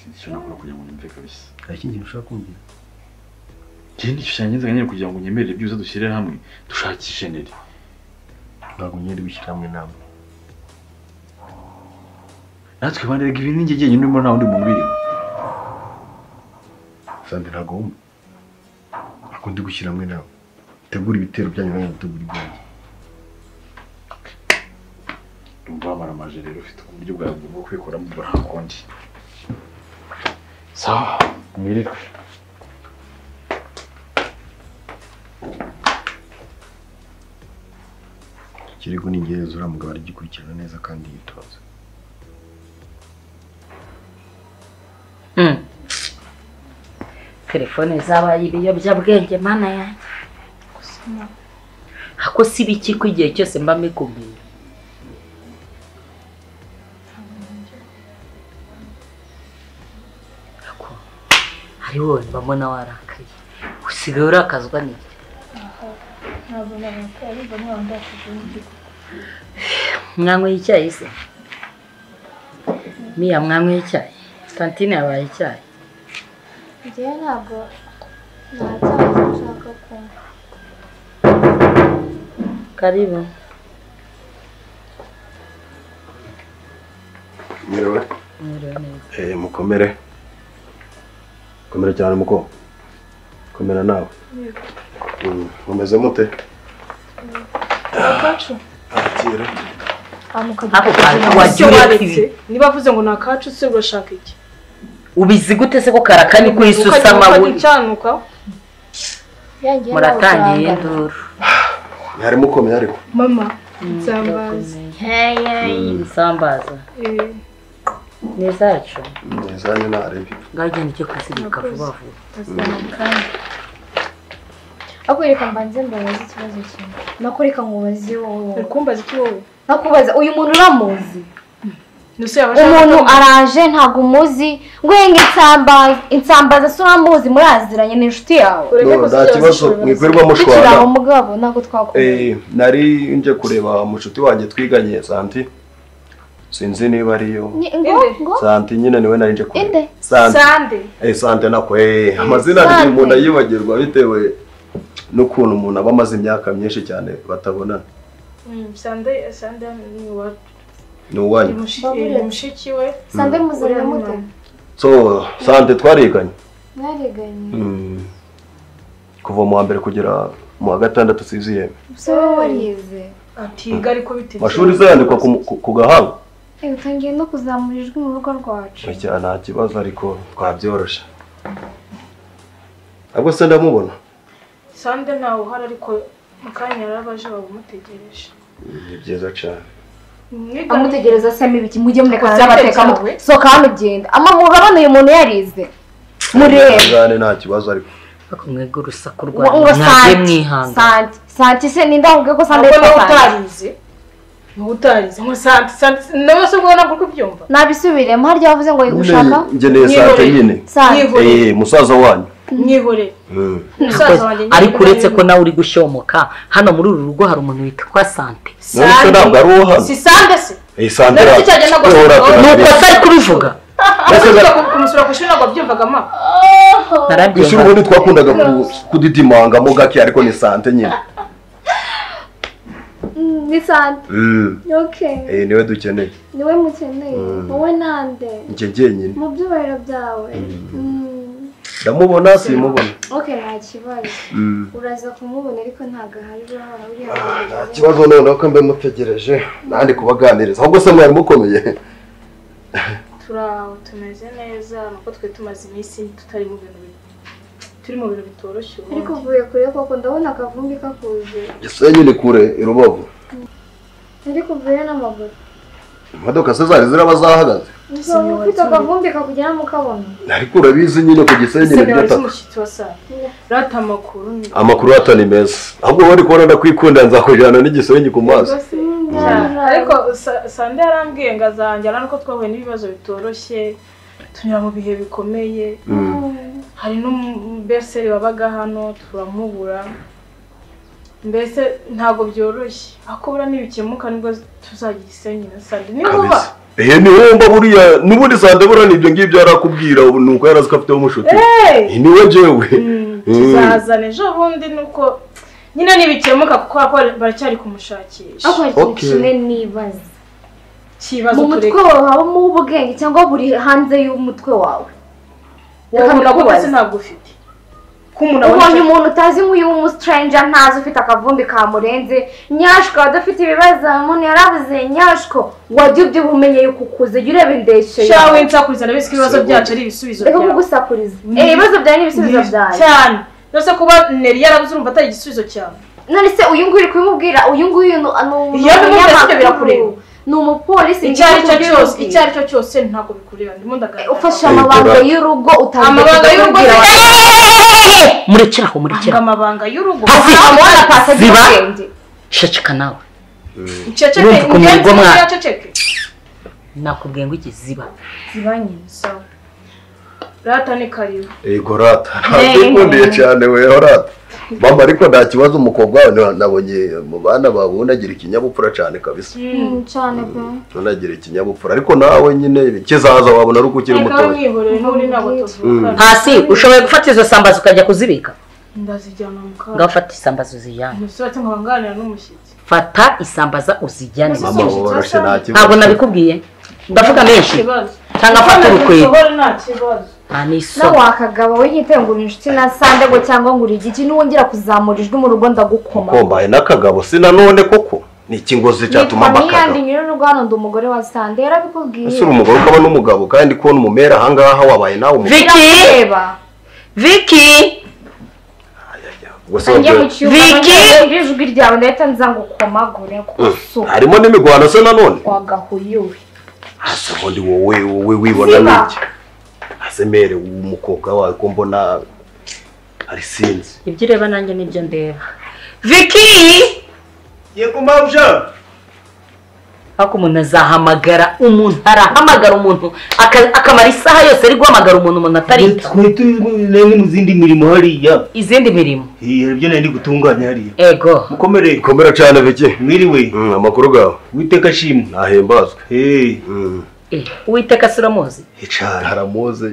Sinshobora nakora kugira ngo nyumve kabisa. Ikindi ushaka kumbwira. Njye nishushanya nyine kugira ngo nyemerere byose dushyire hamwe dushakishe neri. Ntabwo nyeri gushyira hamwe namwe. Natwe banderega ibi ninjye jye nyine nta wundi muntu birimo. Sande ntabwo wumva. Akundi gushyira hamwe nawe. Tegura ibitero byanyu nawe gutegura ibyanyu. Ndumva maramaje rero ufite uburyo bwawe bwo kwikora mu burakondi. Sawa, mwirirwe. Kirego n'ingereza uramugabo arigikurikirana neza kandi yitonze. Telefone zabaye ibiyobyabwenge mana yanjye. Ako si biki ko igihe cyose mba mikubwira. Ako ari wowe mbona warakaye. Usigaye urakazwa n'iki? Ntabwo narakaye ariko mwandashije n'igiko. Mwanyweye icyayi se? Miya mwanyweye icyayi? Tantine yabaye icyayi? Njye ntabwo ntacyayi nshaka kunywa. Karibu. Mwerewe? Mwerewe neza. Mukomere. Komera cyane muko. Komera nawe. Mumeze mute? Akacu. Atira. Ako wagiye niba avuze ngo nakacu se urashaka iki? Ubizi gute se ko karakani kwisusama we? Muratangiye induru. Yari mukomeye ariko. Mama, nsambaza. Nsambaza. Nezacu. Nezanye narebi. Ngajya nicyo kwisibuka vuba vuba. Akwereka mbanze mbabaza ikibazo kimwe. Nakoreka nkubaze wowe. Ukumbaza iki wowe? Nakubaza uyu muntu uramuzi? Umuntu araje ntago umuzi ngo yenge insambaza so uramuzi muraziranye n'inshuti yawe. Nda kibazo mwigwerwa mushwana. Kiraho mugabo nako twakuye. Nari nje kureba mushuti wanjye twiganye Santi. Sinzi niba ariyo. Ngo Santi nyine niwe nari nje kureba. Sande. Sante nako amazina ari umuntu ayibagirwa bitewe n'ukuntu umuntu aba amaze imyaka myinshi cyane batabonana. Sande ni wa Nuwanyu. Mushiki we. Sande muzarira mute? So Sante twariganye. Mwariganye. Kuva mu mbere kugera mu gatandatu siziye. So warize. Atiga ariko biteze. Mashuri se yandikwa ku gahanga. Utangiye no kuzamurijwe mu rugo rwacu. Nta kibazo ariko twabyorosha. Ahubwo se ndamubona. Sande ntawe uhari ariko mukanya yarabaje bamutegereje. Ni byiza cyane. Amutegereza se mibiki mujye mureka cyabateka mutwe. So kandi ugenda. Urabona uyu muntu yarize. Murebe. Nta kibazo ariko. Bakumwega urusaku rwa ntabye mwihanga. Santi se nindavuge ko Sande utarize. Utarize ngo Sante nawe se ubona ko kubyumva. Nabisubiremo harya yavuze ngo yigushaka. Ngeneye Sante nyine. Musaza wanyu. Nyihore. Ariko uretse ko nawe uri gushomoka hano muri uru rugo hari umuntu witwa Sante. None ntabwo ari uwo hano. Si Sande se. Sante. Nuko atari kubivuga. Kumusura kwishuri ntabwo byumvaga ma. Ishuri ubundi twakundaga kudidimanga mu gake ariko ni Sante nyine. Ni Sante. Okay. Niwe dukeneye. Niwe mukeneye. Wowe nande? Njye nyine. Mu byubahiro byawe. Ndamubona simubona. Okay, nta kibazo. Uraza kumubona ariko ntago hari urahora uri hano. Nta kibazo none ko mbe mutegereje nandi kubaganiriza. Ahubwo se mwari mukomeye. Turaho tumeze neza nuko twe tumaze iminsi tutari mu bintu turi mu bintu bitoroshye. Ariko vuye kure koko ndabona akavumbi kakuje. Gisenyi ni kure irubavu. Ariko vuye n'amaguru. Imodoka se zari zirabazahagaze. Ufite akavumbi kakugera mu kabona. Ariko urabizi nyine ku Gisenyi ni byataka. Rata amakuru. Amakuru atani meza. Ahubwo wari kubona ndakwikunda nzakujana n'Igisenyi ku mazi. Ariko Sande yarambwiye ngazanjyana nuko twahuye n'ibibazo bitoroshye tunyura mu bihe bikomeye. Hari n'umberseri wabaga hano turamubura. Mbese ntago byoroshye. Akobura nibikemuka nibwo tuzagira Gisenyi na Sande. Ni vuba. ni wumva buriya n'ubundi Sande bura nibyo ngibyo yarakubwira nuko yarazi ko afite umushuti ni we jewe tuzazana ejo bundi nuko nyine nibikemuka kuko baracyari kumushakisha okay nibaza kibazo mu mutwe wawe habamo ubwenge cyangwa buri hanze y'umutwe wawe ukabona ko bose ntabwo ufite ubonye umuntu utazi nk'uyu w'umustranger ntazi ufite akavumbi kamurenze nyashwa adafite ibibazo umuntu yaravuze nyashwa wajya ubyo umenye yuko ukuze jya ureba indeshyo shawe nsakuriza nabizi ko ibibazo byacu ari ibisubizo reka kugusakuriza ibibazo byawe ni ibisubizo byawe cyane nose kuba Neri yarabuze urumva atari igisubizo cyawe none se uyu nguyu uri kubimubwira uyu nguyu ni umupolisi icyo ari cyo cyose ntabwo bikureba ndimo ndaganira ufashe amabanga y'urugo amabanga y'urugo murekeraho amabanga y'urugo amabanga pasa y'ubwenge shacika nawe ceceke nakubwiye ngo iki ziba nyine sawa rata ni karibu ego rata ntakundiye cyane we rata mama ariko nta kibazo umukobwa wawe nabonye mu bana babundi agira ikinyabupfura cyane kabisa cyane pe unagira ikinyabupfura ariko nawe nyine kizaza wabona ari ukiri muto hasi ushoboye gufata izo sambaza ukajya kuzibika ndazijyana mu kaga ngafata isambaza uzijyane musibate nkabanganira n'umushyitsi fata isambaza uzijyane mama woroshe nta kibazo ntabwo nabikubwiye ndavuga menshi cyangwa fata urukweto nta kibazo nawe wakagabo w'igitengura inshuti na Sande ngo cyangwa ngo uri igiki n'uwongera kuzamura ijwi mu rugo ndagukoma kombaye n'akagabo si nanone koko ni ikingozi cyatuma bakagabo niyandi nyir'urugo hano ndi umugore wa Sande yarabikubwiye ese uri umugore ukaba n'umugabo kandi kubona umumera ahangaha wabaye nawe umugabo Vicky Vicky ijwi ryawe ndahita nza ngukomagure kuko harimo n'imigwano se nanone wagahuyuwe asa ubundi wowe wibona n'iki asemere umukobwa wawe ko mbona ari sinzi ibyo ureba nanjye nibyo ndeba Vicky yego mabja ako umuntu azahamagara umuntu arahamagara umuntu akamara isaha yose ari guhamagara umuntu atarita twari mu zindi mirimo hariya izindi mirimo ibyo nari gutunganya hariya ego komera cyane Vicky mwiriwe amakuru gawe witeka shimwe nahembazwe uwiteka siramuzi cyane haramuze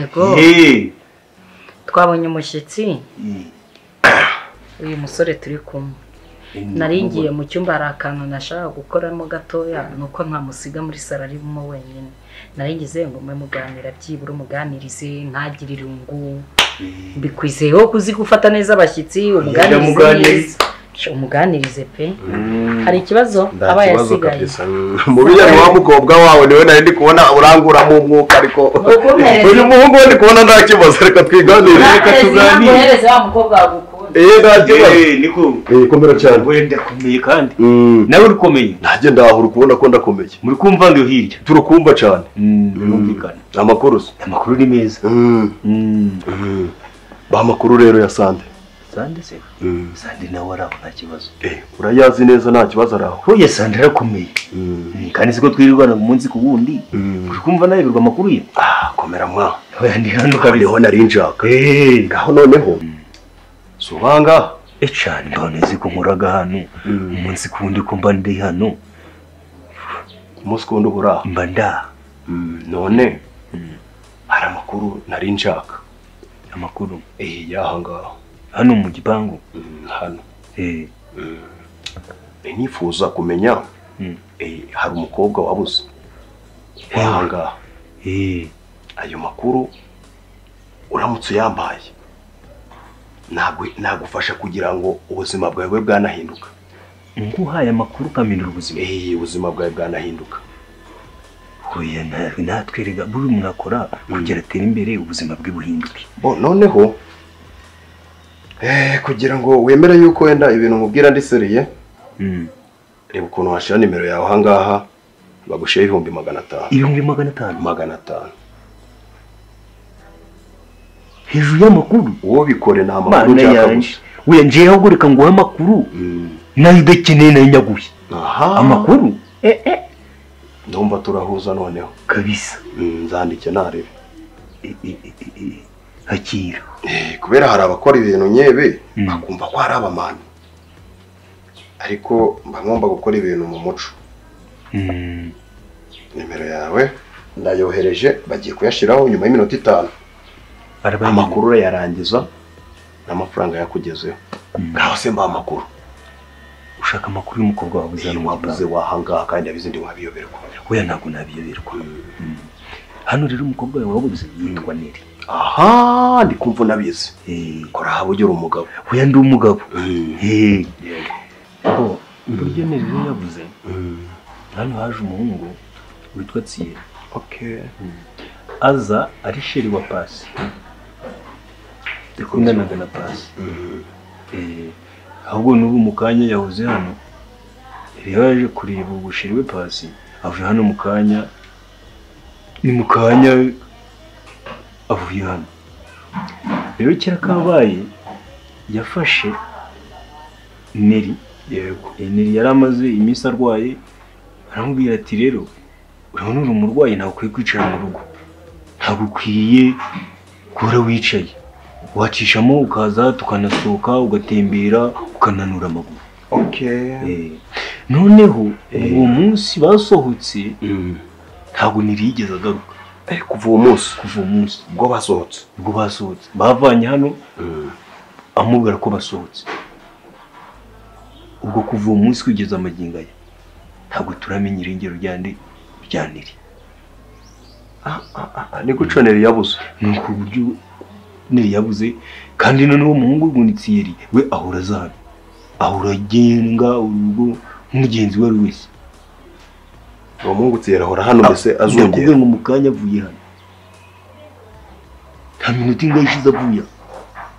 ego twabonye umushyitsi uyu musore turi kumwe naringiye mu cyumba hari akantu nashaka gukoramo gatoya nuko ntamusiga muri saro arimo wenyine naringize ngo mwe muganira byibura umuganirize ntagire irungu mbikwizeho kuzi gufata neza abashyitsi umuganirize pe hari ikibazo aba yasigaye mu bijyanye wa mukobwa wawe niwe nari ndi kubona uranguramo umwuka ariko uyu muhungu we ndi kubona nta kibazo reka twiganire reka tuganire wa mukobwa wagukunda niko komera cyane wenda komeye kandi nawe urikomeye ntajye ndahura kubona ko ndakomeye muri kumva ngo hirya turakumva cyane birumvikana amakuru ni meza ba makuru rero ya Sande Sande se Sande nawe araho nta kibazo urayazi neza nta kibazo araho hoye Sande arakomeye kandi siko twirirwana mu munsi ku wundi uri kumva nayiberwa amakuru ye komera mwa hoya ndi hano kabiho nari njaka ngaho noneho subanga cyane none ko nkuraga hano umunsi ku wundi ko mba ndi hano umunsi ku wundi ubura mba nda none hari amakuru nari njaka amakuru yaha ngaho hano mu gipangu hano nifuza kumenya hari umukobwa wabuze yaha ngaho ayo makuru uramutse uyambaye nagufasha kugira ngo ubuzima bwawe bwe bwanahinduka nguhaye amakuru ukamindura ubuzima ubuzima bwawe bwanahinduka hoya natwerega buri umuntu akora kugira atere imbere ubuzima bwe buhinduke noneho kugira ngo wemere yuko wenda ibintu mubwira ndi seriye reba ukuntu washira nimero yawe ahangaha bagushyira 500. 500 hejuru y'amakuru uwo bikore nta makuru cyakabuze we nje ahugurika ngo amakuru nayo idakeneye nayo nyaguye amakuru ndumva turahuza noneho kabisa nzandike narebe hakira kubera hari abakora ibintu nyebe bakumva ko hari abamana ariko mba ngomba gukora ibintu mu muco nimero yawe ndayohereje bagiye kuyashiraho nyuma y'iminota 5 amakuru yarangiza n'amafaranga yakugezeho ngaho se mba amakuru ushaka amakuru y'umukobwa wabuze wahanga kandi abizi ndi wabiyoberwa oya ntabwo nabiyoberwa hano rero umukobwa wawe wabuze yitwa Neri aha ndi kumva nabizi kora habo ujye umugabo oya ndi umugabo buryo Neri rero yabuze hano haje umuhungu witwa Tsiye aza ari sheri wa Pasi ndikundanaga na Pasi ahubwo n'ubu mukanya yahoze hano yaje kureba ubushiri we Pasi avuye hano mukanya ni mukanya avuye hano rero kera kabaye yafashe Neri yego Neri yaramaze iminsi arwaye aramubwira ati rero urabona uri umurwayi ntabwo ukwiye kwicara mu rugo ntabwo ukwiye guhora wicaye wacishamo ukaza tukanasohoka ugatembera ukananura amaguru noneho uwo munsi basohotse ntabwo nirigeze agaruka kuva uwo munsi ubwo basohotse bavanye hano amubwira ko basohotse ubwo kuva uwo munsi kugeza amagingo aya ntabwo turamenya irengero rya Neri ni guco Neri yabuze ni ku buryo Neri yabuze kandi noneho umuhungu w'Gunitsiyeri we ahora azana ahora agenga urugo nk'umugenzi we wese uwo muhungu Tsiye ahora hano mbese azongera ngo mukanya avuye hano nta minota ingahe ishize avuye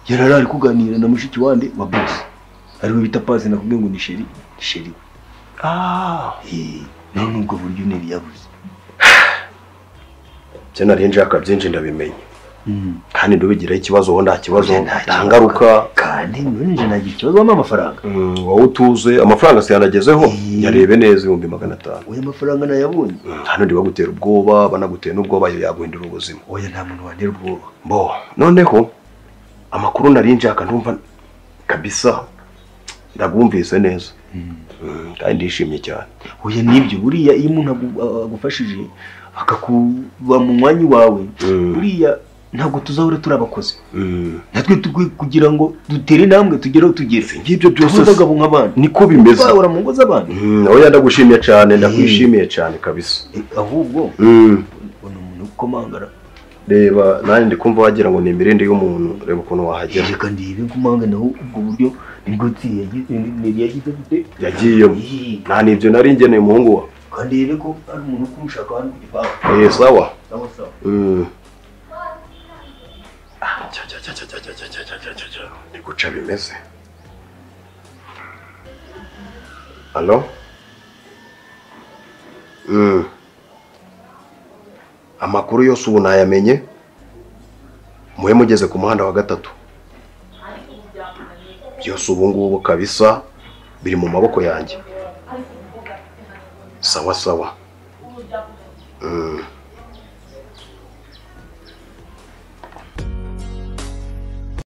yarari kuganira na mushiki wande wa boss ariwe bita Pasi nakubwiye ngo ni sheri none ubwo buryo Neri yabuze cyane arenje akabyinje ndabimenye kandi ndubigiraho ikibazo wowe nta kibazo ntangaruka kandi nje nagira ikibazo amafaranga wowe utuze amafaranga se yanagezeho yarebe neza 500. oya amafaranga nayabonye hano ndi bagutera ubwoba banagutera n'ubwoba yaguhindura ubuzima oya nta muntu wantera ubwoba noneho amakuru narinje ndumva kabisa ndagumvise neza kandi ndishimye cyane oya nibyo buriya iyo umuntu agufashije akakuba mu mwanya wawe buriya ntabwo tuzahora turabakoze natwe kugira ngo dutere intambwe tugeraho tugere ngibyo byose abagabo nk'abandi niko bimeze bahora mu ngo z'abandi oya ndagushimiye cyane ndakwishimiye cyane kabisa ahubwo umuntu ukomangara reba nani ndi kumva wagira ngo ni imirindi y'umuntu reba ukuntu wahagera reka ndibe kumanga naho ubwo buryo nibwo yagiye nta nibyo nari ngeneye umuhungu wa kandi rebe ko ari umuntu kumushaka hano ku gipangu sawa ni guca bimeze Allo amakuru yose ubu nayamenye muhe mugeze ku muhanda wa 3 byose ubu ngubu kabisa biri mu maboko yanjye sawa